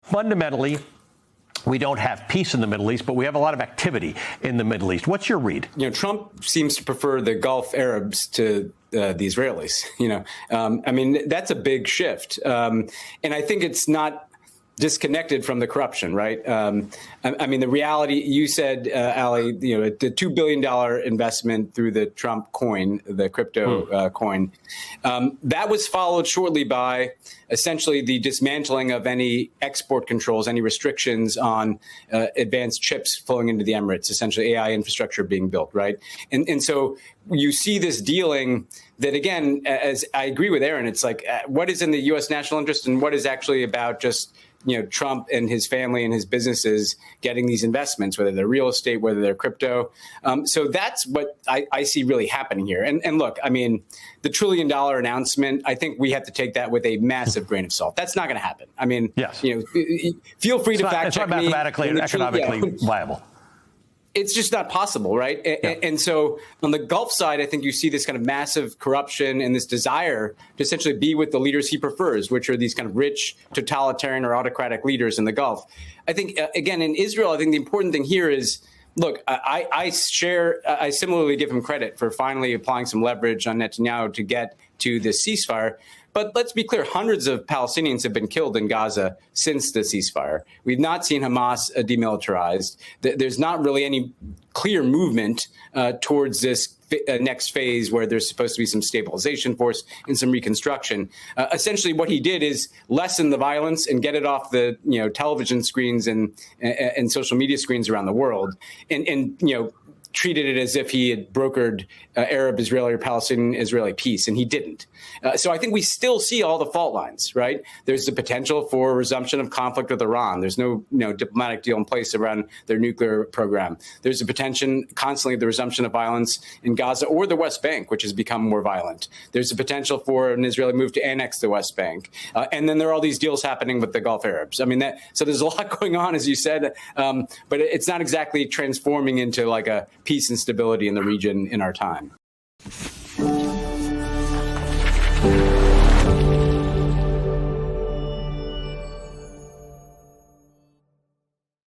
Fundamentally, we don't have peace in the Middle East, but we have a lot of activity in the Middle East. What's your read? Trump seems to prefer the Gulf Arabs to the Israelis. I mean, that's a big shift. And I think it's not disconnected from the corruption, right? I mean, the reality, you said, Ali, the $2 billion investment through the Trump coin, the crypto coin, that was followed shortly by essentially the dismantling of any export controls, any restrictions on advanced chips flowing into the Emirates, essentially AI infrastructure being built, right? And so you see this dealing that, again, as I agree with Aaron, it's like, what is in the U.S. national interest and what is actually about just Trump and his family and his businesses getting these investments, whether they're real estate, whether they're crypto. So that's what I see really happening here. And look, I mean, the $1 trillion announcement, I think we have to take that with a massive grain of salt. That's not going to happen. I mean, yes. Feel free to fact check me. It's not mathematically and economically viable. It's just not possible, right? And so on the Gulf side, I think you see this kind of massive corruption and this desire to essentially be with the leaders he prefers, which are these kind of rich, totalitarian or autocratic leaders in the Gulf. I think, again, in Israel, I think the important thing here is, look, I similarly give him credit for finally applying some leverage on Netanyahu to get to this ceasefire. But let's be clear, hundreds of Palestinians have been killed in Gaza since the ceasefire. We've not seen Hamas demilitarized. There's not really any clear movement towards this next phase where there's supposed to be some stabilization force and some reconstruction. Essentially, what he did is lessen the violence and get it off the television screens and social media screens around the world, and treated it as if he had brokered Arab-Israeli or Palestinian-Israeli peace, and he didn't. So I think we still see all the fault lines, right? There's the potential for a resumption of conflict with Iran. There's no diplomatic deal in place around their nuclear program. There's a potential constantly of the resumption of violence in Gaza or the West Bank, which has become more violent. There's a potential for an Israeli move to annex the West Bank. And then there are all these deals happening with the Gulf Arabs. I mean, so there's a lot going on, as you said, but it's not exactly transforming into like a peace and stability in the region in our time.